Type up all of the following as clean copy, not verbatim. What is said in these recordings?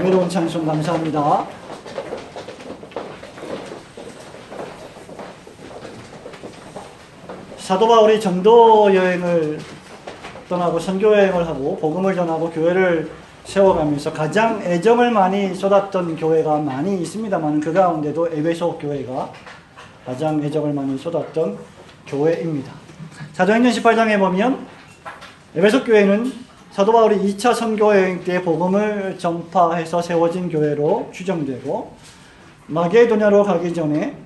은혜로운 찬송 감사합니다. 사도 바울이 전도 여행을 떠나고 선교 여행을 하고 복음을 전하고 교회를 세워가면서 가장 애정을 많이 쏟았던 교회가 많이 있습니다만 그 가운데도 에베소 교회가 가장 애정을 많이 쏟았던 교회입니다. 사도행전 18장에 보면 에베소 교회는 사도 바울이 2차 선교 여행 때 복음을 전파해서 세워진 교회로 추정되고, 마게도냐로 가기 전에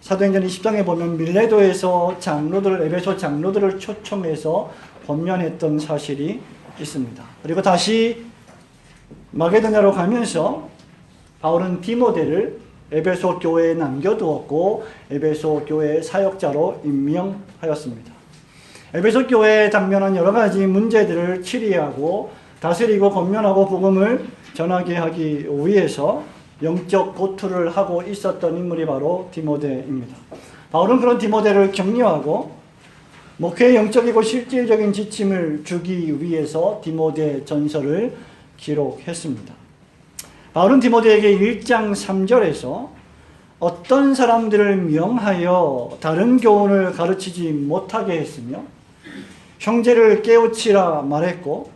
사도행전 20장에 보면 밀레도에서 에베소 장로들을 초청해서 권면했던 사실이 있습니다. 그리고 다시 마게도냐로 가면서 바울은 디모데를 에베소 교회에 남겨두었고 에베소 교회의 사역자로 임명하였습니다. 에베소 교회에 당면한 여러 가지 문제들을 치리하고 다스리고 권면하고 복음을 전하게 하기 위해서 영적 고투를 하고 있었던 인물이 바로 디모데입니다. 바울은 그런 디모데를 격려하고 목회의 영적이고 실질적인 지침을 주기 위해서 디모데 전서를 기록했습니다. 바울은 디모데에게 1장 3절에서 어떤 사람들을 명하여 다른 교훈을 가르치지 못하게 했으며 형제를 깨우치라 말했고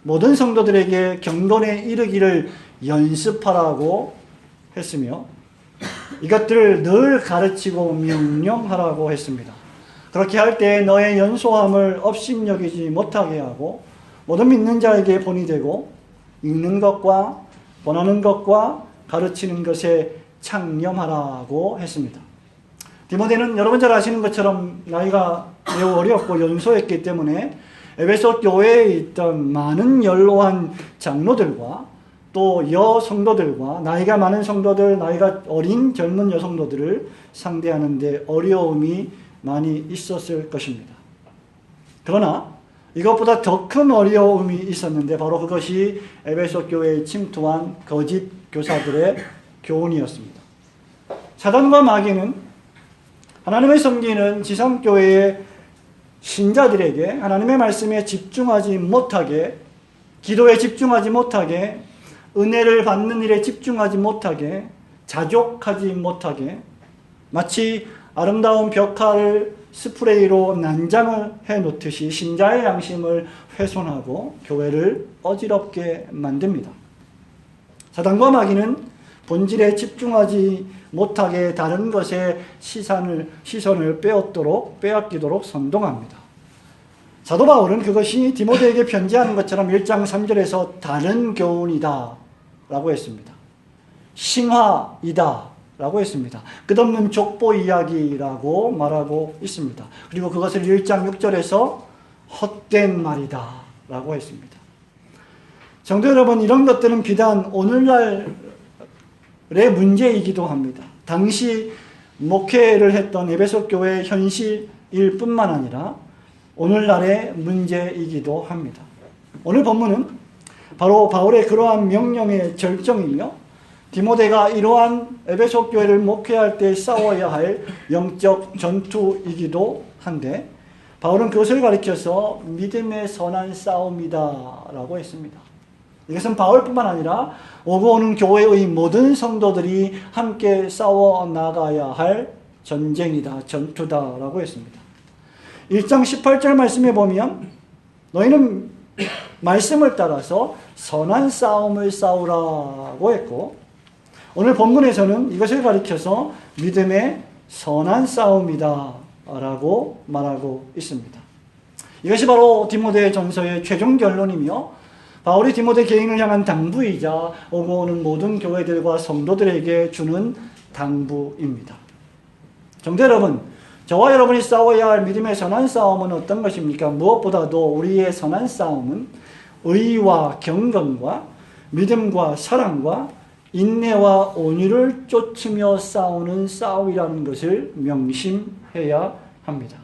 모든 성도들에게 경건에 이르기를 연습하라고 했으며 이것들을 늘 가르치고 명령하라고 했습니다. 그렇게 할 때 너의 연소함을 업신여기지 못하게 하고 모든 믿는 자에게 본이 되고 읽는 것과 권하는 것과 가르치는 것에 창념하라고 했습니다. 디모데는 여러분 잘 아시는 것처럼 나이가 매우 어렸고 연소했기 때문에 에베소 교회에 있던 많은 연로한 장로들과 또 여성도들과 나이가 많은 성도들, 나이가 어린 젊은 여성도들을 상대하는 데 어려움이 많이 있었을 것입니다. 그러나 이것보다 더 큰 어려움이 있었는데 바로 그것이 에베소 교회에 침투한 거짓 교사들의 교훈이었습니다. 사단과 마귀는 하나님을 섬기는 지성교회의 신자들에게 하나님의 말씀에 집중하지 못하게, 기도에 집중하지 못하게, 은혜를 받는 일에 집중하지 못하게, 자족하지 못하게, 마치 아름다운 벽화를 스프레이로 난장을 해놓듯이 신자의 양심을 훼손하고 교회를 어지럽게 만듭니다. 사단과 마귀는 본질에 집중하지 못하게 다른 것에 시선을 빼앗기도록 선동합니다. 사도 바울은 그것이 디모데에게 편지하는 것처럼 1장 3절에서 다른 교훈이다 라고 했습니다. 신화이다 라고 했습니다. 끝없는 족보 이야기라고 말하고 있습니다. 그리고 그것을 1장 6절에서 헛된 말이다 라고 했습니다. 성도 여러분, 이런 것들은 비단 오늘날의 문제이기도 합니다. 당시 목회를 했던 에베소 교회의 현실일 뿐만 아니라 오늘날의 문제이기도 합니다. 오늘 본문은 바로 바울의 그러한 명령의 절정이며 디모데가 이러한 에베소 교회를 목회할 때 싸워야 할 영적 전투이기도 한데 바울은 그것을 가리켜서 믿음의 선한 싸움이다 라고 했습니다. 이것은 바울뿐만 아니라 오고 오는 교회의 모든 성도들이 함께 싸워 나가야 할 전쟁이다, 전투다 라고 했습니다. 1장 18절 말씀에 보면 너희는 말씀을 따라서 선한 싸움을 싸우라고 했고, 오늘 본문에서는 이것을 가리켜서 믿음의 선한 싸움이다 라고 말하고 있습니다. 이것이 바로 디모데 전서의 최종 결론이며 바울이 디모데 개인을 향한 당부이자 오고 오는 모든 교회들과 성도들에게 주는 당부입니다. 성도 여러분, 저와 여러분이 싸워야 할 믿음의 선한 싸움은 어떤 것입니까? 무엇보다도 우리의 선한 싸움은 의와 경건과 믿음과 사랑과 인내와 온유를 쫓으며 싸우는 싸움이라는 것을 명심해야 합니다.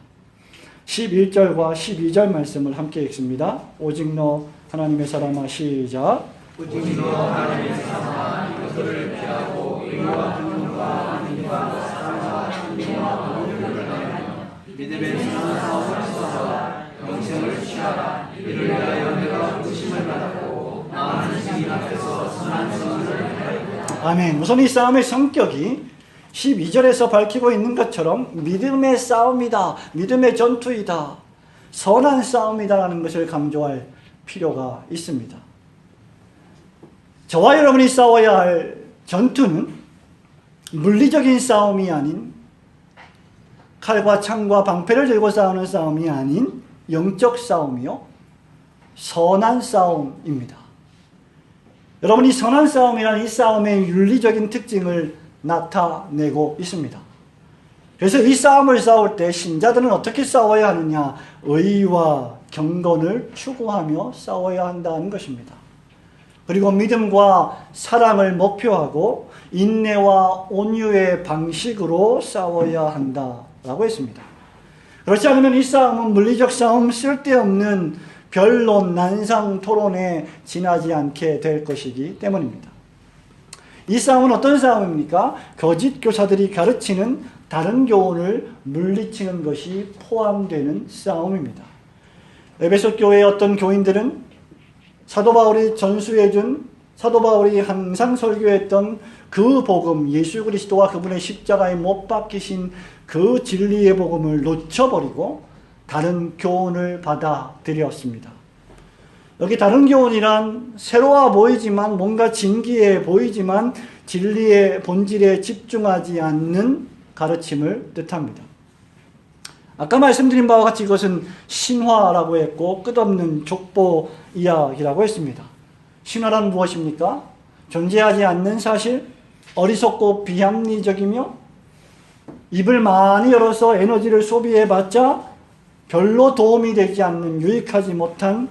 11절과 12절 말씀을 함께 읽습니다. 오직 너 하나님의 사람아, 시작. 오직 너 하나님의 사람아, 이것을 피하고 의와 경건과 하나님과 사랑과 인내와 온유를 하며 믿음의 선한 싸움을 싸워라. 영생을 취하라. 이를 위하여 내가 부르심을 받았고 많은 증인 앞에서 선한 아멘. 우선 이 싸움의 성격이 12절에서 밝히고 있는 것처럼 믿음의 싸움이다, 믿음의 전투이다, 선한 싸움이다라는 것을 강조할 필요가 있습니다. 저와 여러분이 싸워야 할 전투는 물리적인 싸움이 아닌, 칼과 창과 방패를 들고 싸우는 싸움이 아닌 영적 싸움이요, 선한 싸움입니다. 여러분이 선한 싸움이라는 이 싸움의 윤리적인 특징을 나타내고 있습니다. 그래서 이 싸움을 싸울 때 신자들은 어떻게 싸워야 하느냐? 의와 경건을 추구하며 싸워야 한다는 것입니다. 그리고 믿음과 사랑을 목표하고 인내와 온유의 방식으로 싸워야 한다라고 했습니다. 그렇지 않으면 이 싸움은 물리적 싸움, 쓸데없는 변론, 난상, 토론에 지나지 않게 될 것이기 때문입니다. 이 싸움은 어떤 싸움입니까? 거짓 교사들이 가르치는 다른 교훈을 물리치는 것이 포함되는 싸움입니다. 에베소 교회의 어떤 교인들은 사도 바울이 전수해준, 사도 바울이 항상 설교했던 그 복음, 예수 그리스도와 그분의 십자가에 못 박히신 그 진리의 복음을 놓쳐버리고 다른 교훈을 받아들였습니다. 여기 다른 교훈이란 새로워 보이지만, 뭔가 진기해 보이지만 진리의 본질에 집중하지 않는 가르침을 뜻합니다. 아까 말씀드린 바와 같이 이것은 신화라고 했고 끝없는 족보 이야기라고 했습니다. 신화란 무엇입니까? 존재하지 않는 사실, 어리석고 비합리적이며 입을 많이 열어서 에너지를 소비해봤자 별로 도움이 되지 않는, 유익하지 못한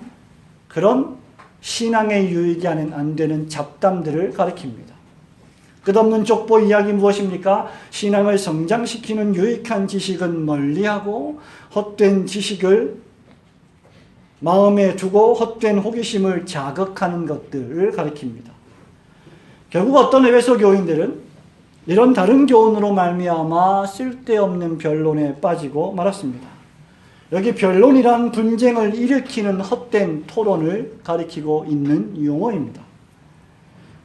그런 신앙에 유익이 안 되는 잡담들을 가리킵니다. 끝없는 족보 이야기 무엇입니까? 신앙을 성장시키는 유익한 지식은 멀리하고 헛된 지식을 마음에 두고 헛된 호기심을 자극하는 것들을 가리킵니다. 결국 어떤 에베소 교인들은 이런 다른 교훈으로 말미암아 쓸데없는 변론에 빠지고 말았습니다. 여기 변론이란 분쟁을 일으키는 헛된 토론을 가리키고 있는 용어입니다.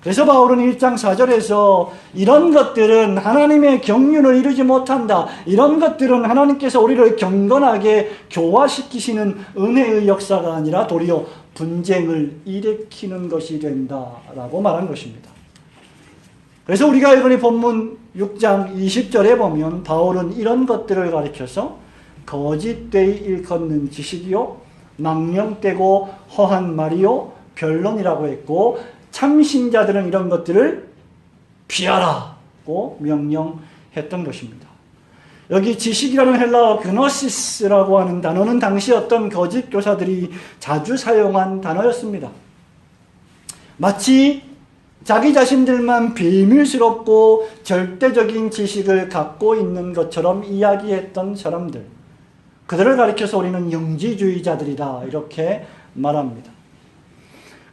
그래서 바울은 1장 4절에서 이런 것들은 하나님의 경륜을 이루지 못한다, 이런 것들은 하나님께서 우리를 경건하게 교화시키시는 은혜의 역사가 아니라 도리어 분쟁을 일으키는 것이 된다라고 말한 것입니다. 그래서 우리가 이번에 본문 6장 20절에 보면 바울은 이런 것들을 가리켜서 거짓되이 일컫는 지식이요, 망령되고 허한 말이요, 변론이라고 했고, 참신자들은 이런 것들을 피하라고 명령했던 것입니다. 여기 지식이라는 헬라어 그노시스라고 하는 단어는 당시 어떤 거짓 교사들이 자주 사용한 단어였습니다. 마치 자기 자신들만 비밀스럽고 절대적인 지식을 갖고 있는 것처럼 이야기했던 사람들, 그들을 가리켜서 우리는 영지주의자들이다 이렇게 말합니다.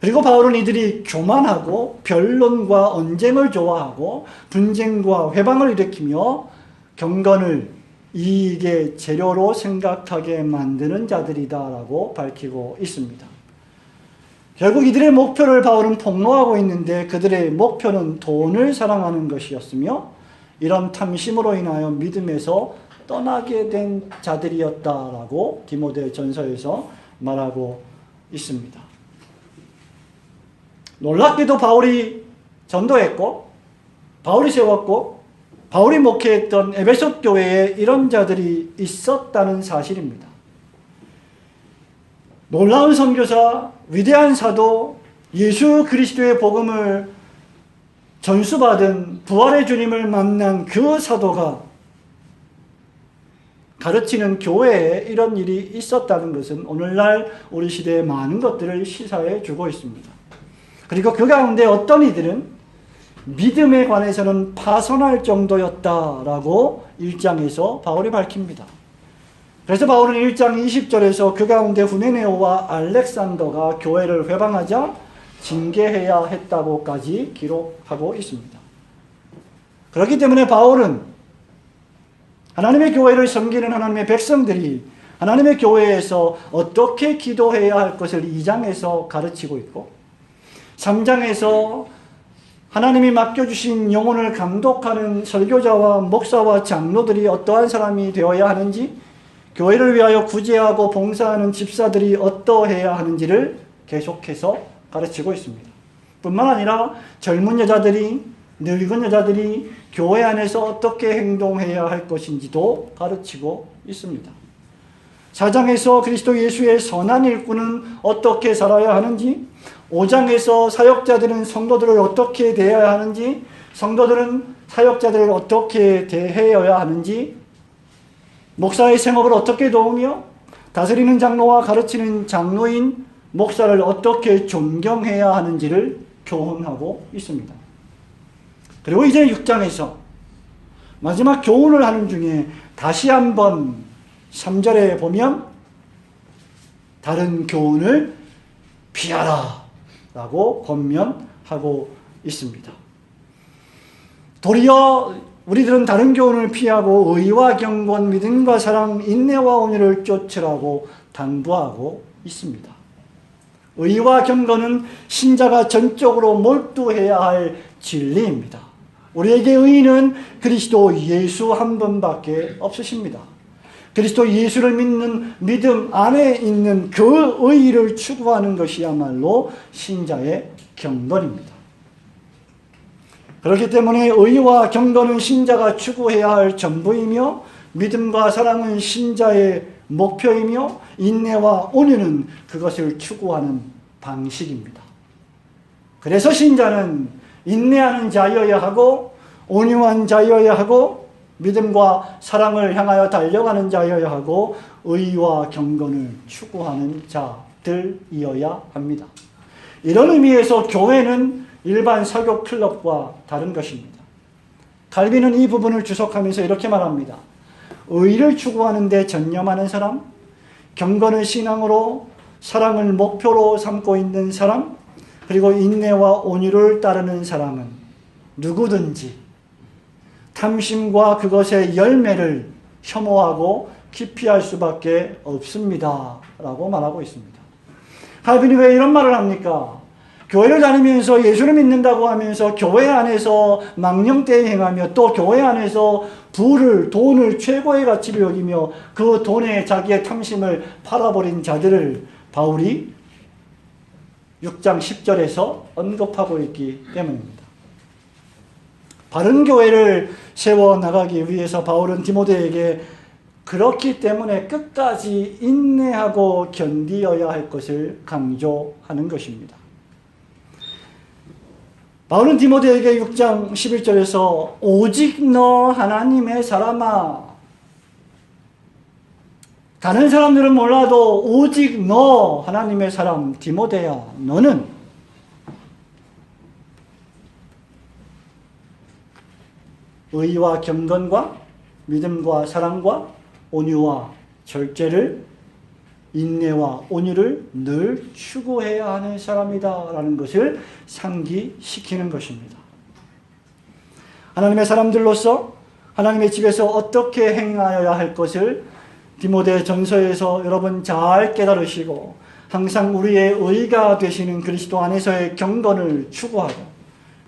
그리고 바울은 이들이 교만하고 변론과 언쟁을 좋아하고 분쟁과 회방을 일으키며 경건을 이익의 재료로 생각하게 만드는 자들이다라고 밝히고 있습니다. 결국 이들의 목표를 바울은 폭로하고 있는데 그들의 목표는 돈을 사랑하는 것이었으며 이런 탐심으로 인하여 믿음에서 떠나게 된 자들이었다라고 디모데 전서에서 말하고 있습니다. 놀랍게도 바울이 전도했고 바울이 세웠고 바울이 목회했던 에베소 교회에 이런 자들이 있었다는 사실입니다. 놀라운 선교사, 위대한 사도, 예수 그리스도의 복음을 전수받은 부활의 주님을 만난 그 사도가 가르치는 교회에 이런 일이 있었다는 것은 오늘날 우리 시대의 많은 것들을 시사해 주고 있습니다. 그리고 그 가운데 어떤 이들은 믿음에 관해서는 파선할 정도였다라고 1장에서 바울이 밝힙니다. 그래서 바울은 1장 20절에서 그 가운데 후메네오와 알렉산더가 교회를 회방하자 징계해야 했다고까지 기록하고 있습니다. 그렇기 때문에 바울은 하나님의 교회를 섬기는 하나님의 백성들이 하나님의 교회에서 어떻게 기도해야 할 것을 2장에서 가르치고 있고 3장에서 하나님이 맡겨주신 영혼을 감독하는 설교자와 목사와 장로들이 어떠한 사람이 되어야 하는지, 교회를 위하여 구제하고 봉사하는 집사들이 어떠해야 하는지를 계속해서 가르치고 있습니다. 뿐만 아니라 젊은 여자들이, 늙은 여자들이 교회 안에서 어떻게 행동해야 할 것인지도 가르치고 있습니다. 4장에서 그리스도 예수의 선한 일꾼은 어떻게 살아야 하는지, 5장에서 사역자들은 성도들을 어떻게 대해야 하는지, 성도들은 사역자들을 어떻게 대해야 하는지, 목사의 생업을 어떻게 도우며 다스리는 장로와 가르치는 장로인 목사를 어떻게 존경해야 하는지를 교훈하고 있습니다. 그리고 이제 6장에서 마지막 교훈을 하는 중에 다시 한번 3절에 보면 다른 교훈을 피하라 라고 권면하고 있습니다. 도리어 우리들은 다른 교훈을 피하고 의와 경건, 믿음과 사랑, 인내와 온유를 쫓으라고 당부하고 있습니다. 의와 경건은 신자가 전적으로 몰두해야 할 진리입니다. 우리에게 의인은 그리스도 예수 한 분밖에 없으십니다. 그리스도 예수를 믿는 믿음 안에 있는 그 의의를 추구하는 것이야말로 신자의 경건입니다. 그렇기 때문에 의와 경건은 신자가 추구해야 할 전부이며, 믿음과 사랑은 신자의 목표이며, 인내와 온유는 그것을 추구하는 방식입니다. 그래서 신자는 인내하는 자여야 하고, 온유한 자여야 하고, 믿음과 사랑을 향하여 달려가는 자여야 하고, 의와 경건을 추구하는 자들이어야 합니다. 이런 의미에서 교회는 일반 사교 클럽과 다른 것입니다. 칼빈은 이 부분을 주석하면서 이렇게 말합니다. 의를 추구하는 데 전념하는 사람, 경건을 신앙으로, 사랑을 목표로 삼고 있는 사람, 그리고 인내와 온유를 따르는 사람은 누구든지 탐심과 그것의 열매를 혐오하고 기피할 수밖에 없습니다 라고 말하고 있습니다. 칼빈이 왜 이런 말을 합니까? 교회를 다니면서 예수를 믿는다고 하면서 교회 안에서 망령되이 행하며, 또 교회 안에서 돈을 최고의 가치로 여기며 그 돈에 자기의 탐심을 팔아버린 자들을 바울이 6장 10절에서 언급하고 있기 때문입니다. 바른 교회를 세워나가기 위해서 바울은 디모데에게 그렇기 때문에 끝까지 인내하고 견디어야 할 것을 강조하는 것입니다. 바울은 디모데에게 6장 11절에서 오직 너 하나님의 사람아, 다른 사람들은 몰라도 오직 너 하나님의 사람 디모데야, 너는 의와 경건과 믿음과 사랑과 온유와 절제를, 인내와 온유를 늘 추구해야 하는 사람이다 라는 것을 상기시키는 것입니다. 하나님의 사람들로서 하나님의 집에서 어떻게 행하여야 할 것을 디모데 전서에서 여러분 잘 깨달으시고, 항상 우리의 의가 되시는 그리스도 안에서의 경건을 추구하고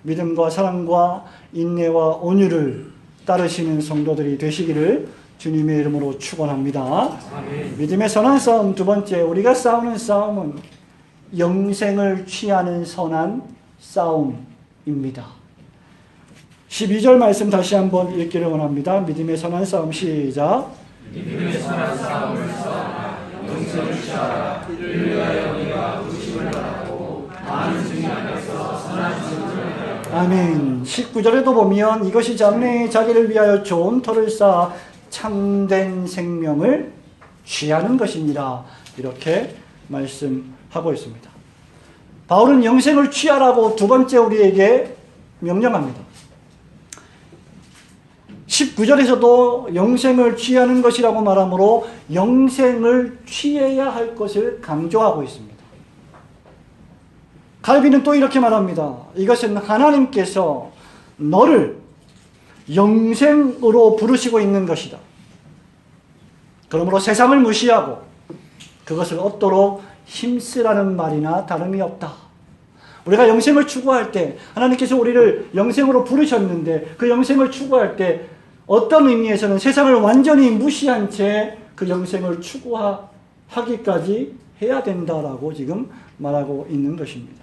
믿음과 사랑과 인내와 온유를 따르시는 성도들이 되시기를 주님의 이름으로 축원합니다. 아멘. 믿음의 선한 싸움, 두 번째, 우리가 싸우는 싸움은 영생을 취하는 선한 싸움입니다. 12절 말씀 다시 한번 읽기를 원합니다. 믿음의 선한 싸움, 시작. 믿음의 선한 싸움을 싸우라. 영생을 취하라. 이를 위하여 우리가 부르심을 받았고 많은 증인 앞에서 선한 증언을 하여. 아멘. 19절에도 보면 이것이 장래에 자기를 위하여 좋은 터를 쌓아 참된 생명을 취하는 것이니라, 이렇게 말씀하고 있습니다. 바울은 영생을 취하라고 두 번째 우리에게 명령합니다. 19절에서도 영생을 취하는 것이라고 말하므로 영생을 취해야 할 것을 강조하고 있습니다. 칼빈은 또 이렇게 말합니다. 이것은 하나님께서 너를 영생으로 부르시고 있는 것이다. 그러므로 세상을 무시하고 그것을 얻도록 힘쓰라는 말이나 다름이 없다. 우리가 영생을 추구할 때 하나님께서 우리를 영생으로 부르셨는데 그 영생을 추구할 때 어떤 의미에서는 세상을 완전히 무시한 채 그 영생을 추구하기까지 해야 된다라고 지금 말하고 있는 것입니다.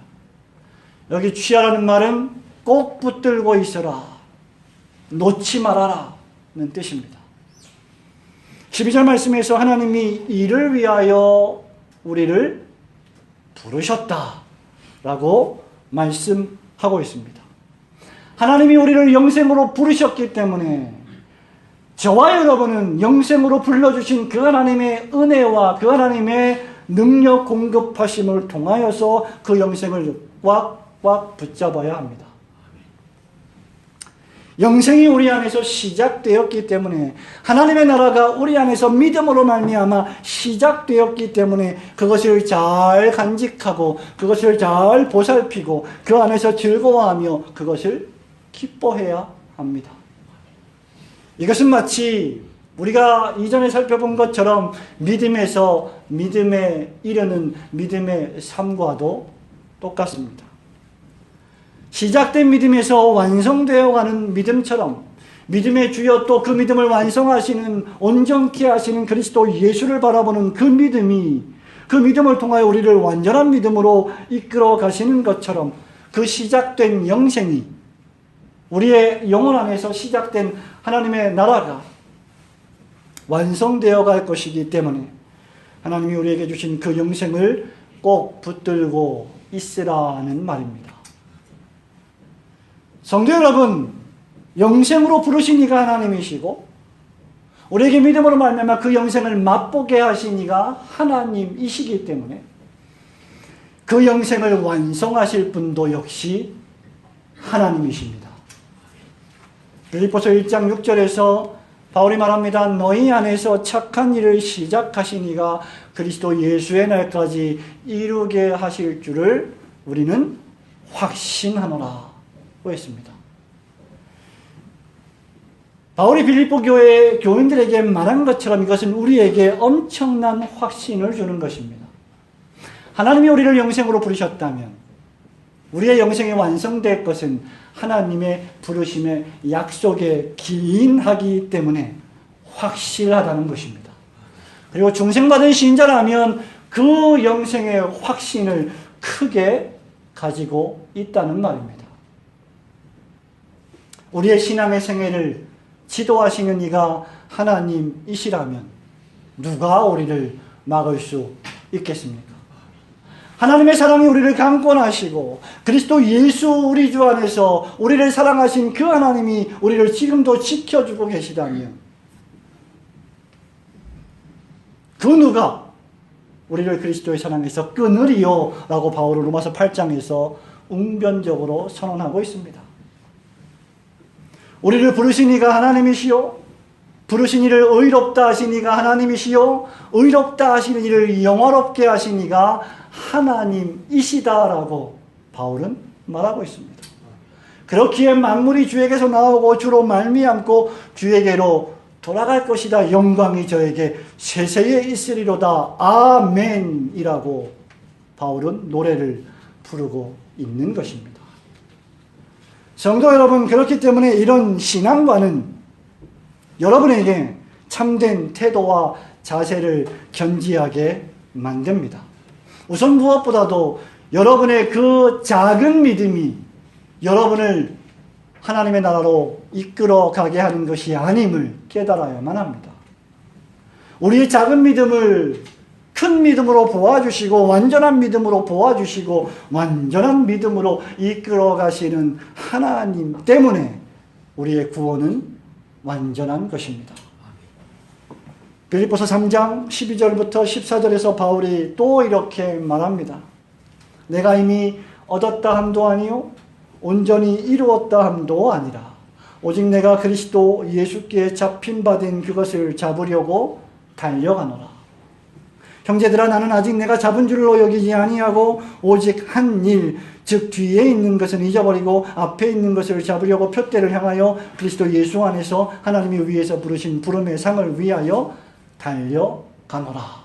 여기 취하라는 말은 꼭 붙들고 있어라, 놓지 말아라는 뜻입니다. 12절 말씀에서 하나님이 이를 위하여 우리를 부르셨다라고 말씀하고 있습니다. 하나님이 우리를 영생으로 부르셨기 때문에 저와 여러분은 영생으로 불러주신 그 하나님의 은혜와 그 하나님의 능력 공급하심을 통하여서 그 영생을 꽉꽉 붙잡아야 합니다. 영생이 우리 안에서 시작되었기 때문에 하나님의 나라가 우리 안에서 믿음으로 말미암아 시작되었기 때문에 그것을 잘 간직하고 그것을 잘 보살피고 그 안에서 즐거워하며 그것을 기뻐해야 합니다. 이것은 마치 우리가 이전에 살펴본 것처럼 믿음에서 믿음에 이르는 믿음의 삶과도 똑같습니다. 시작된 믿음에서 완성되어 가는 믿음처럼 믿음의 주여 또 그 믿음을 완성하시는 온전케 하시는 그리스도 예수를 바라보는 그 믿음이 그 믿음을 통하여 우리를 완전한 믿음으로 이끌어 가시는 것처럼 그 시작된 영생이 우리의 영혼 안에서 시작된 하나님의 나라가 완성되어 갈 것이기 때문에 하나님이 우리에게 주신 그 영생을 꼭 붙들고 있으라는 말입니다. 성도 여러분, 영생으로 부르신 이가 하나님이시고 우리에게 믿음으로 말미암아 그 영생을 맛보게 하신 이가 하나님이시기 때문에 그 영생을 완성하실 분도 역시 하나님이십니다. 빌립보서 1장 6절에서 바울이 말합니다. 너희 안에서 착한 일을 시작하신 이가 그리스도 예수의 날까지 이루게 하실 줄을 우리는 확신하노라 고 했습니다. 바울이 빌립보 교회 교인들에게 말한 것처럼 이것은 우리에게 엄청난 확신을 주는 것입니다. 하나님이 우리를 영생으로 부르셨다면 우리의 영생이 완성될 것은 하나님의 부르심의 약속에 기인하기 때문에 확실하다는 것입니다. 그리고 중생받은 신자라면 그 영생의 확신을 크게 가지고 있다는 말입니다. 우리의 신앙의 생애를 지도하시는 이가 하나님이시라면 누가 우리를 막을 수 있겠습니까? 하나님의 사랑이 우리를 강권하시고 그리스도 예수 우리 주 안에서 우리를 사랑하신 그 하나님이 우리를 지금도 지켜주고 계시다면 그 누가 우리를 그리스도의 사랑에서 끊으리요? 라고 바울은 로마서 8장에서 웅변적으로 선언하고 있습니다. 우리를 부르신 이가 하나님이시요 부르신 이를 의롭다 하신 이가 하나님이시요 의롭다 하시는 이를 영화롭게 하신 이가 하나님이시다라고 바울은 말하고 있습니다. 그렇기에 만물이 주에게서 나오고 주로 말미암고 주에게로 돌아갈 것이다. 영광이 저에게 세세에 있으리로다. 아멘이라고 바울은 노래를 부르고 있는 것입니다. 성도 여러분, 그렇기 때문에 이런 신앙과는 여러분에게 참된 태도와 자세를 견지하게 만듭니다. 우선 무엇보다도 여러분의 그 작은 믿음이 여러분을 하나님의 나라로 이끌어 가게 하는 것이 아님을 깨달아야만 합니다. 우리의 작은 믿음을 큰 믿음으로 보아주시고 완전한 믿음으로 보아주시고 완전한 믿음으로 이끌어 가시는 하나님 때문에 우리의 구원은 완전한 것입니다. 빌립보서 3장 12절부터 14절에서 바울이 또 이렇게 말합니다. 내가 이미 얻었다 함도 아니요 온전히 이루었다 함도 아니라 오직 내가 그리스도 예수께 잡힌 바 된 그것을 잡으려고 달려가노라. 형제들아, 나는 아직 내가 잡은 줄로 여기지 아니하고 오직 한 일, 즉 뒤에 있는 것은 잊어버리고 앞에 있는 것을 잡으려고 표대를 향하여 그리스도 예수 안에서 하나님이 위에서 부르신 부름의 상을 위하여 달려가노라.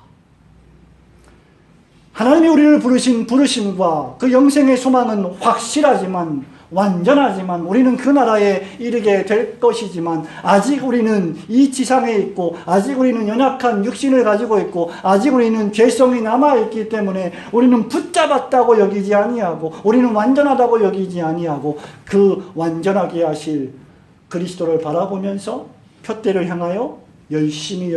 하나님이 우리를 부르신 부르심과 그 영생의 소망은 확실하지만 완전하지만 우리는 그 나라에 이르게 될 것이지만 아직 우리는 이 지상에 있고 아직 우리는 연약한 육신을 가지고 있고 아직 우리는 죄성이 남아있기 때문에 우리는 붙잡았다고 여기지 아니하고 우리는 완전하다고 여기지 아니하고 그 완전하게 하실 그리스도를 바라보면서 표대를 향하여 열심히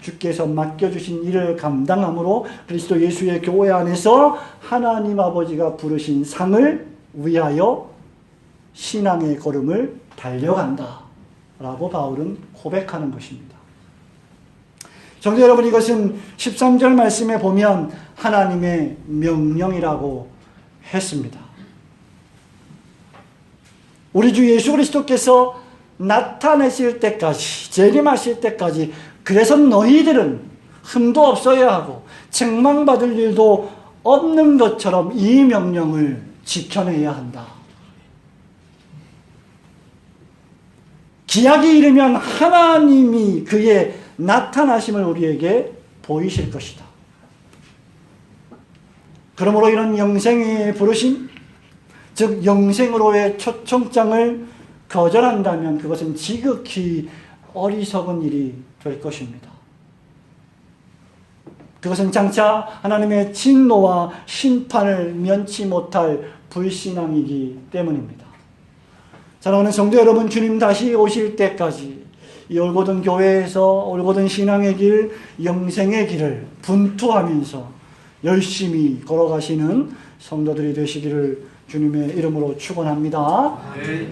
주께서 맡겨주신 일을 감당함으로 그리스도 예수의 교회 안에서 하나님 아버지가 부르신 상을 위하여 신앙의 걸음을 달려간다 라고 바울은 고백하는 것입니다. 성도 여러분, 이것은 13절 말씀에 보면 하나님의 명령이라고 했습니다. 우리 주 예수 그리스도께서 나타내실 때까지, 재림하실 때까지, 그래서 너희들은 흠도 없어야 하고 책망받을 일도 없는 것처럼 이 명령을 지켜내야 한다. 기약이 이르면 하나님이 그의 나타나심을 우리에게 보이실 것이다. 그러므로 이런 영생의 부르심, 즉 영생으로의 초청장을 거절한다면 그것은 지극히 어리석은 일이 될 것입니다. 그것은 장차 하나님의 진노와 심판을 면치 못할 불신앙이기 때문입니다. 사랑하는 성도 여러분, 주님 다시 오실 때까지 이 올고든 교회에서 올고든 신앙의 길, 영생의 길을 분투하면서 열심히 걸어가시는 성도들이 되시기를 주님의 이름으로 축원합니다.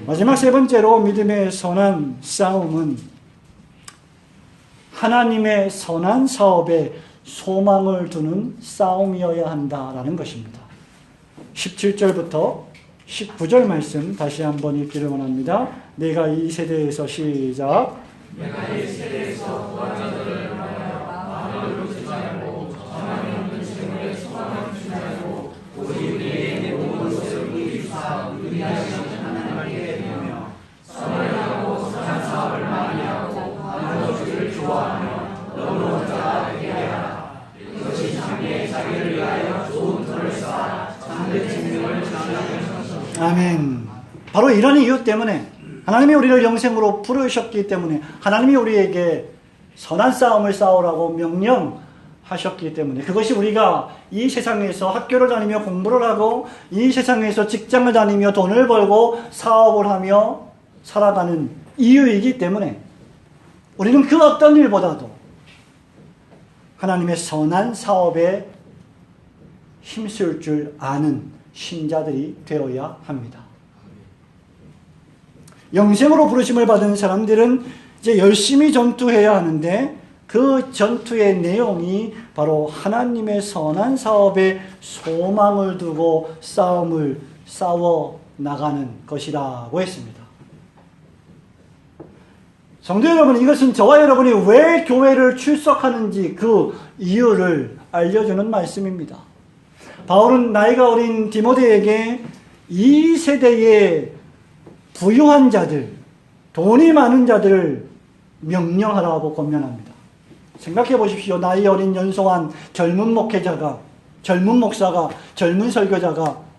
마지막 세 번째로 믿음의 선한 싸움은 하나님의 선한 사업에 소망을 두는 싸움이어야 한다라는 것입니다. 17절부터 19절 말씀 다시 한번 읽기를 원합니다. 내가 이 세대에서 시작. 내가 이 세대에서 구한 자들을 위하여 마음을 놓지 말고 전함이 없는 재물에 소망을 두지 말고 오직 우리의 모든 것을 위하사 의리하시는 하나님께 드리며 선을 하고 선한 사업을 많이 하고 하는 것을 좋아하며 너무 자가 되게 하라. 이것이 장래에 자기를 위하여 좋은 터를 쌓아 참된 생명을 지향하는 것입니다. 아멘. 바로 이런 이유 때문에 하나님이 우리를 영생으로 부르셨기 때문에 하나님이 우리에게 선한 싸움을 싸우라고 명령하셨기 때문에 그것이 우리가 이 세상에서 학교를 다니며 공부를 하고 이 세상에서 직장을 다니며 돈을 벌고 사업을 하며 살아가는 이유이기 때문에 우리는 그 어떤 일보다도 하나님의 선한 사업에 힘쓸 줄 아는 신자들이 되어야 합니다. 영생으로 부르심을 받은 사람들은 이제 열심히 전투해야 하는데 그 전투의 내용이 바로 하나님의 선한 사업에 소망을 두고 싸움을 싸워 나가는 것이라고 했습니다. 성도 여러분, 이것은 저와 여러분이 왜 교회를 출석하는지 그 이유를 알려주는 말씀입니다. 바울은 나이가 어린 디모데에게 이 세대의 부유한 자들, 돈이 많은 자들을 명령하라고 권면합니다. 생각해 보십시오. 나이 어린 연소한 젊은 목회자가, 젊은 목사가, 젊은 설교자가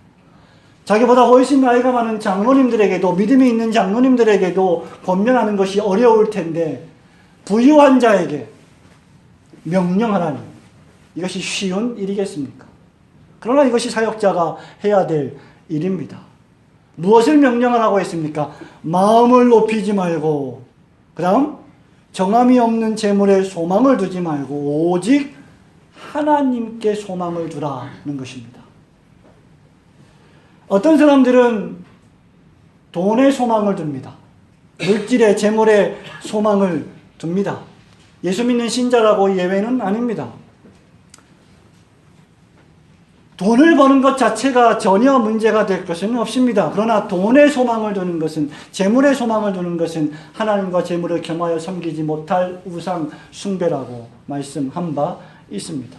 자기보다 훨씬 나이가 많은 장로님들에게도, 믿음이 있는 장로님들에게도 권면하는 것이 어려울 텐데 부유한 자에게 명령하라니 이것이 쉬운 일이겠습니까? 그러나 이것이 사역자가 해야 될 일입니다. 무엇을 명령하라고 했습니까? 마음을 높이지 말고, 그 다음 정함이 없는 재물에 소망을 두지 말고 오직 하나님께 소망을 두라는 것입니다. 어떤 사람들은 돈에 소망을 둡니다. 물질에, 재물에 소망을 둡니다. 예수 믿는 신자라고 예외는 아닙니다. 돈을 버는 것 자체가 전혀 문제가 될 것은 없습니다. 그러나 돈에 소망을 두는 것은, 재물에 소망을 두는 것은 하나님과 재물을 겸하여 섬기지 못할 우상 숭배라고 말씀한 바 있습니다.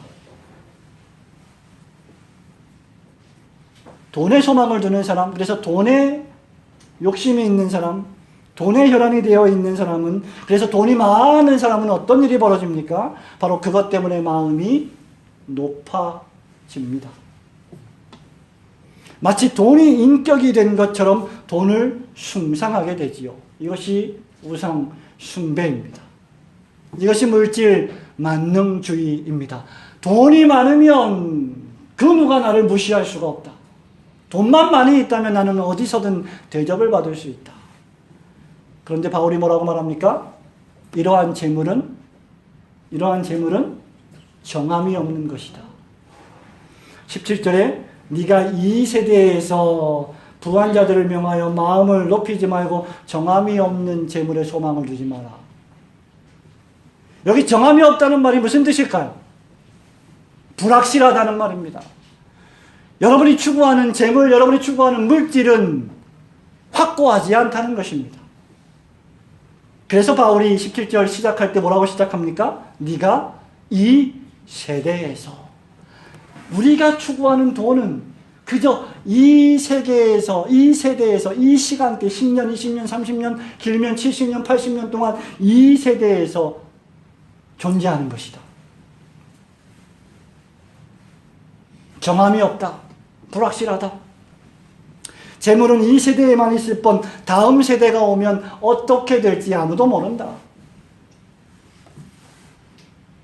돈에 소망을 두는 사람, 그래서 돈에 욕심이 있는 사람, 돈에 혈안이 되어 있는 사람은, 그래서 돈이 많은 사람은 어떤 일이 벌어집니까? 바로 그것 때문에 마음이 높아집니다. 만들어집니다. 마치 돈이 인격이 된 것처럼 돈을 숭상하게 되지요. 이것이 우상 숭배입니다. 이것이 물질 만능주의입니다. 돈이 많으면 그 누가 나를 무시할 수가 없다. 돈만 많이 있다면 나는 어디서든 대접을 받을 수 있다. 그런데 바울이 뭐라고 말합니까? 이러한 재물은 정함이 없는 것이다. 17절에 네가 이 세대에서 부한 자들을 명하여 마음을 높이지 말고 정함이 없는 재물에 소망을 두지 마라. 여기 정함이 없다는 말이 무슨 뜻일까요? 불확실하다는 말입니다. 여러분이 추구하는 재물, 여러분이 추구하는 물질은 확고하지 않다는 것입니다. 그래서 바울이 17절 시작할 때 뭐라고 시작합니까? 네가 이 세대에서, 우리가 추구하는 돈은 그저 이 세계에서, 이 세대에서, 이 시간대 10년, 20년, 30년, 길면 70년, 80년 동안 이 세대에서 존재하는 것이다. 정함이 없다. 불확실하다. 재물은 이 세대에만 있을 뿐 다음 세대가 오면 어떻게 될지 아무도 모른다.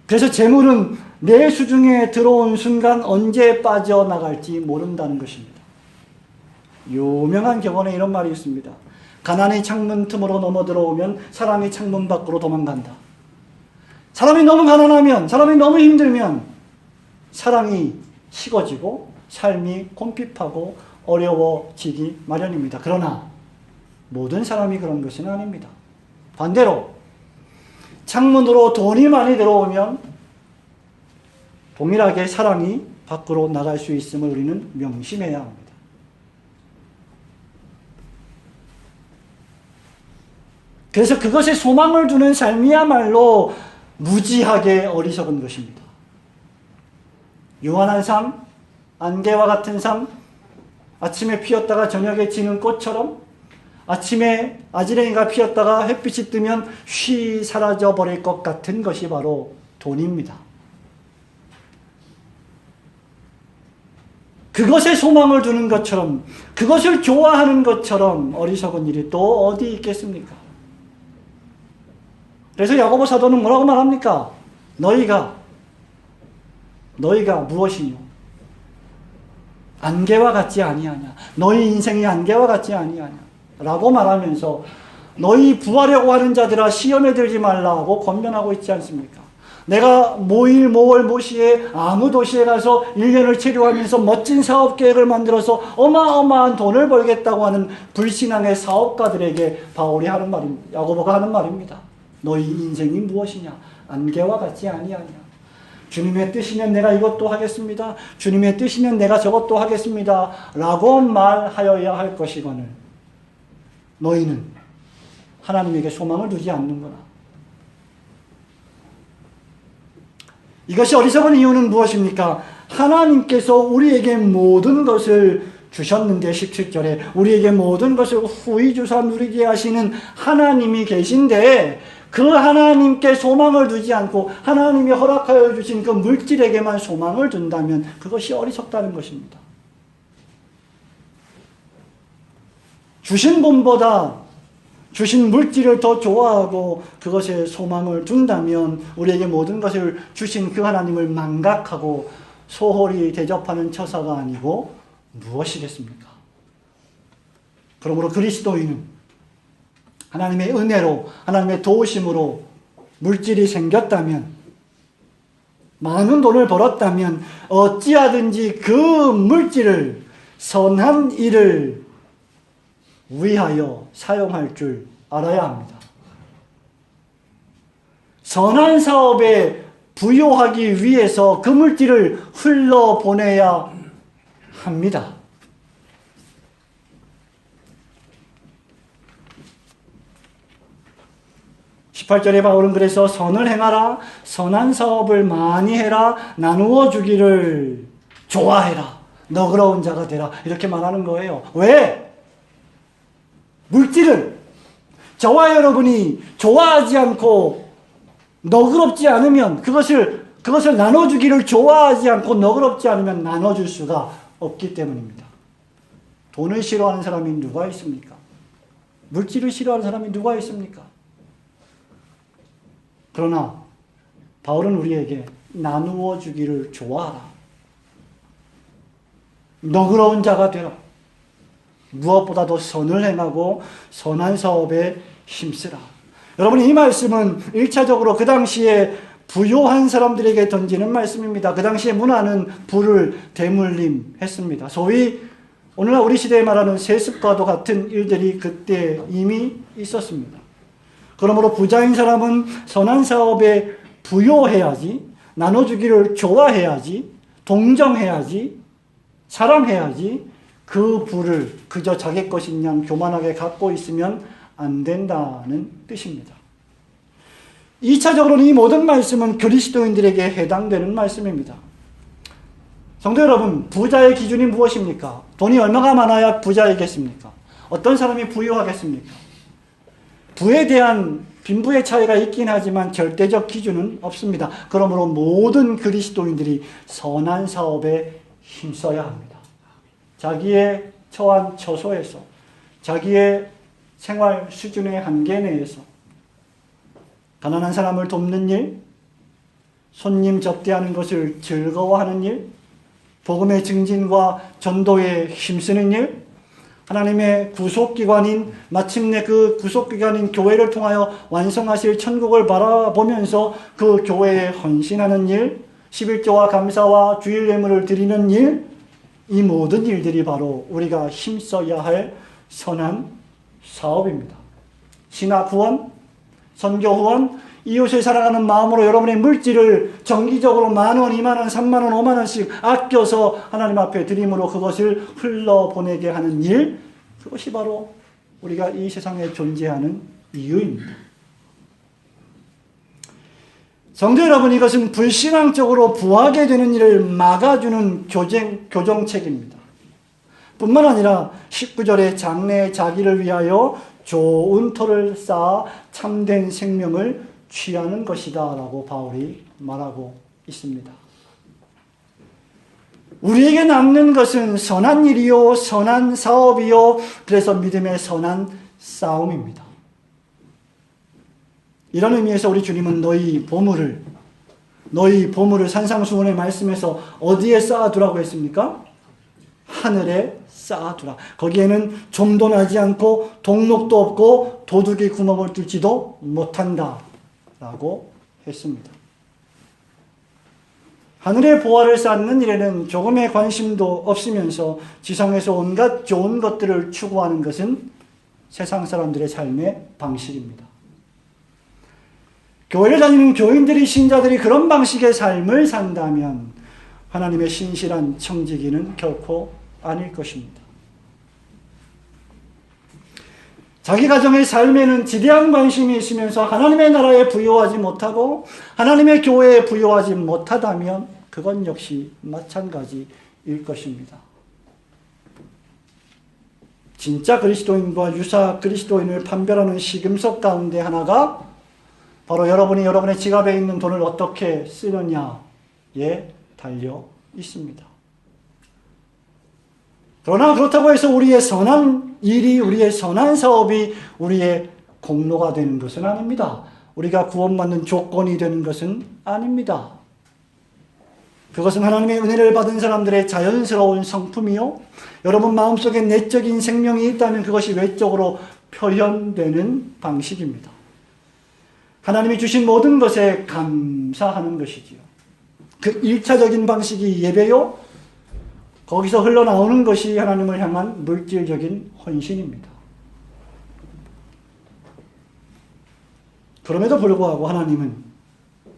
그래서 재물은 내 수중에 들어온 순간 언제 빠져나갈지 모른다는 것입니다. 유명한 격언에 이런 말이 있습니다. 가난이 창문 틈으로 넘어 들어오면 사람이 창문 밖으로 도망간다. 사람이 너무 가난하면, 사람이 너무 힘들면 사랑이 식어지고 삶이 곰핍하고 어려워지기 마련입니다. 그러나 모든 사람이 그런 것은 아닙니다. 반대로 창문으로 돈이 많이 들어오면 동일하게 사랑이 밖으로 나갈 수 있음을 우리는 명심해야 합니다. 그래서 그것에 소망을 두는 삶이야말로 무지하게 어리석은 것입니다. 유한한 삶, 안개와 같은 삶, 아침에 피었다가 저녁에 지는 꽃처럼 아침에 아지랭이가 피었다가 햇빛이 뜨면 쉬 사라져 버릴 것 같은 것이 바로 돈입니다. 그것에 소망을 두는 것처럼, 그것을 좋아하는 것처럼 어리석은 일이 또 어디 있겠습니까? 그래서 야고보 사도는 뭐라고 말합니까? 너희가 무엇이뇨? 안개와 같지 아니하냐? 너희 인생이 안개와 같지 아니하냐? 라고 말하면서 너희 구하려고 하는 자들아 시험에 들지 말라고 권면하고 있지 않습니까? 내가 모일 모월 모시에 아무 도시에 가서 1년을 체류하면서 멋진 사업 계획을 만들어서 어마어마한 돈을 벌겠다고 하는 불신앙의 사업가들에게 바울이 하는 말입니다. 야고보가 하는 말입니다. 너희 인생이 무엇이냐? 안개와 같지 아니하냐? 주님의 뜻이면 내가 이것도 하겠습니다. 주님의 뜻이면 내가 저것도 하겠습니다. 라고 말하여야 할 것이거늘 너희는 하나님에게 소망을 두지 않는구나. 이것이 어리석은 이유는 무엇입니까? 하나님께서 우리에게 모든 것을 주셨는데 17절에 우리에게 모든 것을 후이주사 누리게 하시는 하나님이 계신데 그 하나님께 소망을 두지 않고 하나님이 허락하여 주신 그 물질에게만 소망을 둔다면 그것이 어리석다는 것입니다. 주신 분보다 주신 물질을 더 좋아하고 그것에 소망을 둔다면 우리에게 모든 것을 주신 그 하나님을 망각하고 소홀히 대접하는 처사가 아니고 무엇이겠습니까? 그러므로 그리스도인은 하나님의 은혜로 하나님의 도우심으로 물질이 생겼다면 많은 돈을 벌었다면 어찌하든지 그 물질을 선한 일을 위하여 사용할 줄 알아야 합니다. 선한 사업에 부여하기 위해서 그 물질을 흘러보내야 합니다. (18절에) 바울은 그래서 선을 행하라, 선한 사업을 많이 해라, 나누어 주기를 좋아해라, 너그러운 자가 되라 이렇게 말하는 거예요. 왜? 물질은 저와 여러분이 좋아하지 않고 너그럽지 않으면 그 그것을 나눠주기를 좋아하지 않고 너그럽지 않으면 나눠줄 수가 없기 때문입니다. 돈을 싫어하는 사람이 누가 있습니까? 물질을 싫어하는 사람이 누가 있습니까? 그러나 바울은 우리에게 나누어 주기를 좋아하라. 너그러운 자가 되라. 무엇보다도 선을 행하고 선한 사업에 힘쓰라. 여러분, 이 말씀은 1차적으로 그 당시에 부요한 사람들에게 던지는 말씀입니다. 그 당시에 문화는 부를 대물림했습니다. 소위 오늘날 우리 시대에 말하는 세습과도 같은 일들이 그때 이미 있었습니다. 그러므로 부자인 사람은 선한 사업에 부요해야지, 나눠주기를 좋아해야지, 동정해야지, 사랑해야지, 그 부를 그저 자기 것인 양 교만하게 갖고 있으면 안 된다는 뜻입니다. 2차적으로는 이 모든 말씀은 그리스도인들에게 해당되는 말씀입니다. 성도 여러분, 부자의 기준이 무엇입니까? 돈이 얼마나 많아야 부자이겠습니까? 어떤 사람이 부유하겠습니까? 부에 대한 빈부의 차이가 있긴 하지만 절대적 기준은 없습니다. 그러므로 모든 그리스도인들이 선한 사업에 힘써야 합니다. 자기의 처한 처소에서, 자기의 생활 수준의 한계 내에서 가난한 사람을 돕는 일, 손님 접대하는 것을 즐거워하는 일, 복음의 증진과 전도에 힘쓰는 일, 하나님의 구속기관인, 마침내 그 구속기관인 교회를 통하여 완성하실 천국을 바라보면서 그 교회에 헌신하는 일, 11조와 감사와 주일 예물을 드리는 일, 이 모든 일들이 바로 우리가 힘써야 할 선한 사업입니다. 신학 후원, 선교 후원, 이웃을 사랑하는 마음으로 여러분의 물질을 정기적으로 10,000원, 20,000원, 30,000원, 50,000원씩 아껴서 하나님 앞에 드림으로 그것을 흘러보내게 하는 일, 그것이 바로 우리가 이 세상에 존재하는 이유입니다. 성도 여러분, 이것은 불신앙적으로 부하게 되는 일을 막아주는 교정책입니다. 뿐만 아니라 19절에 장래의 자기를 위하여 좋은 터를 쌓아 참된 생명을 취하는 것이다 라고 바울이 말하고 있습니다. 우리에게 남는 것은 선한 일이요, 선한 사업이요, 그래서 믿음의 선한 싸움입니다. 이런 의미에서 우리 주님은 너희 보물을 산상수훈의 말씀에서 어디에 쌓아두라고 했습니까? 하늘에 쌓아두라. 거기에는 좀도 나지 않고 동록도 없고 도둑이 구멍을 뚫지도 못한다 라고 했습니다. 하늘의 보화를 쌓는 일에는 조금의 관심도 없으면서 지상에서 온갖 좋은 것들을 추구하는 것은 세상 사람들의 삶의 방식입니다. 교회를 다니는 교인들이, 신자들이 그런 방식의 삶을 산다면 하나님의 신실한 청지기는 결코 아닐 것입니다. 자기 가정의 삶에는 지대한 관심이 있으면서 하나님의 나라에 부여하지 못하고 하나님의 교회에 부여하지 못하다면 그건 역시 마찬가지일 것입니다. 진짜 그리스도인과 유사 그리스도인을 판별하는 시금석 가운데 하나가 바로 여러분이 여러분의 지갑에 있는 돈을 어떻게 쓰느냐에 달려 있습니다. 그러나 그렇다고 해서 우리의 선한 일이, 우리의 선한 사업이 우리의 공로가 되는 것은 아닙니다. 우리가 구원받는 조건이 되는 것은 아닙니다. 그것은 하나님의 은혜를 받은 사람들의 자연스러운 성품이요, 여러분 마음속에 내적인 생명이 있다면 그것이 외적으로 표현되는 방식입니다. 하나님이 주신 모든 것에 감사하는 것이지요. 그 1차적인 방식이 예배요, 거기서 흘러나오는 것이 하나님을 향한 물질적인 헌신입니다. 그럼에도 불구하고 하나님은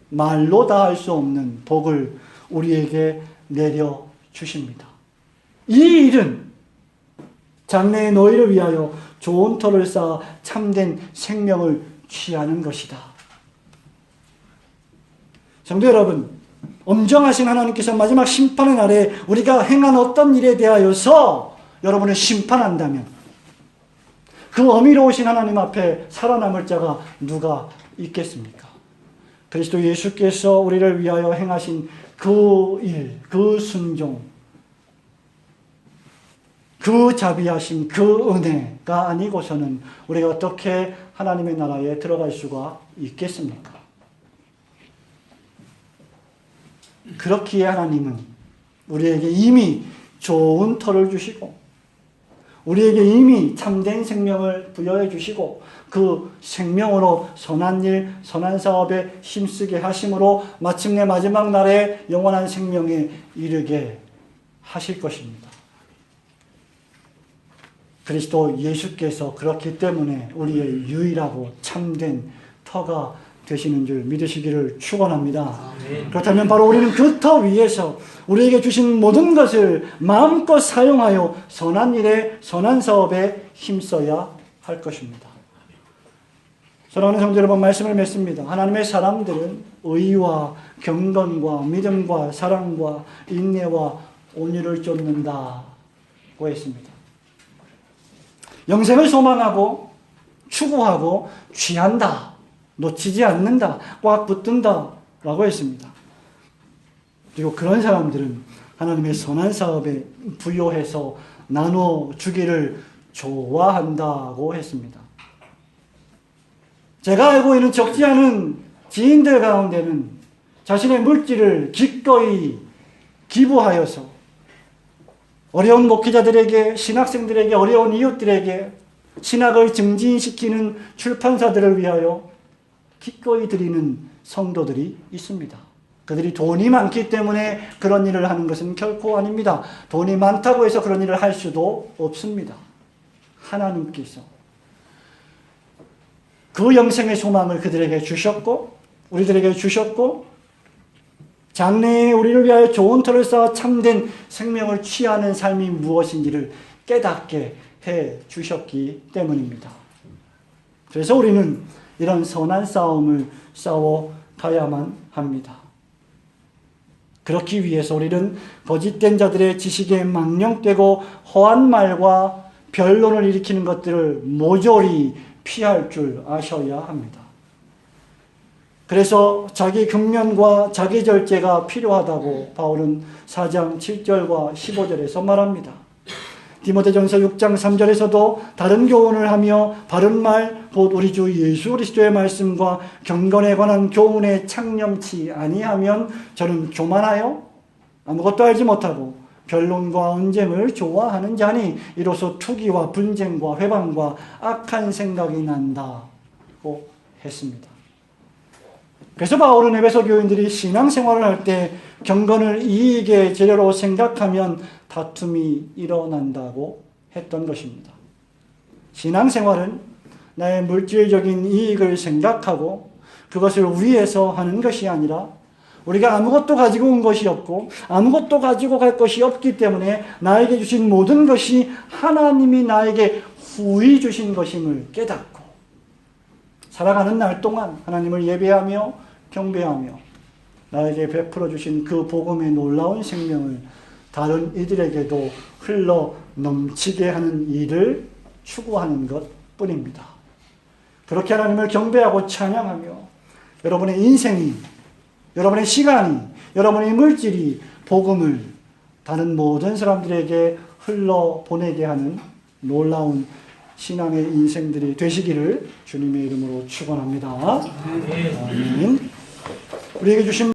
말로 다 할 수 없는 복을 우리에게 내려주십니다. 이 일은 장래의 너희를 위하여 좋은 터를 쌓아 참된 생명을 취하는 것이다. 성도 여러분, 엄정하신 하나님께서 마지막 심판의 날에 우리가 행한 어떤 일에 대하여서 여러분을 심판한다면 그 어미로우신 하나님 앞에 살아남을 자가 누가 있겠습니까? 그리스도 예수께서 우리를 위하여 행하신 그 일, 그 순종, 그 자비하심, 그 은혜가 아니고서는 우리가 어떻게 하나님의 나라에 들어갈 수가 있겠습니까? 그렇기에 하나님은 우리에게 이미 좋은 터를 주시고 우리에게 이미 참된 생명을 부여해 주시고 그 생명으로 선한 일, 선한 사업에 힘쓰게 하심으로 마침내 마지막 날에 영원한 생명에 이르게 하실 것입니다. 그리스도 예수께서 그렇기 때문에 우리의 유일하고 참된 터가 되시는 줄 믿으시기를 축원합니다. 그렇다면 바로 우리는 그 터 위에서 우리에게 주신 모든 것을 마음껏 사용하여 선한 일에 선한 사업에 힘써야 할 것입니다. 사랑하는 성도 여러분, 말씀을 맺습니다. 하나님의 사람들은 의와 경건과 믿음과 사랑과 인내와 온유를 쫓는다고 했습니다. 영생을 소망하고 추구하고 취한다, 놓치지 않는다, 꽉 붙든다 라고 했습니다. 그리고 그런 사람들은 하나님의 선한 사업에 부여해서 나눠주기를 좋아한다고 했습니다. 제가 알고 있는 적지 않은 지인들 가운데는 자신의 물질을 기꺼이 기부하여서 어려운 목회자들에게, 신학생들에게, 어려운 이웃들에게 신학을 증진시키는 출판사들을 위하여 기꺼이 드리는 성도들이 있습니다. 그들이 돈이 많기 때문에 그런 일을 하는 것은 결코 아닙니다. 돈이 많다고 해서 그런 일을 할 수도 없습니다. 하나님께서 그 영생의 소망을 그들에게 주셨고 우리들에게 주셨고 장래에 우리를 위하여 좋은 터를 쌓아 참된 생명을 취하는 삶이 무엇인지를 깨닫게 해 주셨기 때문입니다. 그래서 우리는 이런 선한 싸움을 싸워 가야만 합니다. 그렇기 위해서 우리는 거짓된 자들의 지식에 망령되고 허한 말과 변론을 일으키는 것들을 모조리 피할 줄 아셔야 합니다. 그래서 자기 금면과 자기 절제가 필요하다고 바울은 4장 7절과 15절에서 말합니다. 디모데전서 6장 3절에서도 다른 교훈을 하며 바른 말, 곧 우리 주 예수 그리스도의 말씀과 경건에 관한 교훈에 창념치 아니하면 저는 교만하여 아무것도 알지 못하고 변론과 언쟁을 좋아하는 자니 이로써 투기와 분쟁과 회방과 악한 생각이 난다고 했습니다. 그래서 바울은 에베소 교인들이 신앙생활을 할 때 경건을 이익의 재료로 생각하면 다툼이 일어난다고 했던 것입니다. 신앙생활은 나의 물질적인 이익을 생각하고 그것을 위해서 하는 것이 아니라 우리가 아무것도 가지고 온 것이 없고 아무것도 가지고 갈 것이 없기 때문에 나에게 주신 모든 것이 하나님이 나에게 후히 주신 것임을 깨닫고 살아가는 날 동안 하나님을 예배하며 경배하며 나에게 베풀어 주신 그 복음의 놀라운 생명을 다른 이들에게도 흘러 넘치게 하는 일을 추구하는 것뿐입니다. 그렇게 하나님을 경배하고 찬양하며 여러분의 인생이, 여러분의 시간이, 여러분의 물질이 복음을 다른 모든 사람들에게 흘러보내게 하는 놀라운 신앙의 인생들이 되시기를 주님의 이름으로 축원합니다. 아멘. 우리에게 주신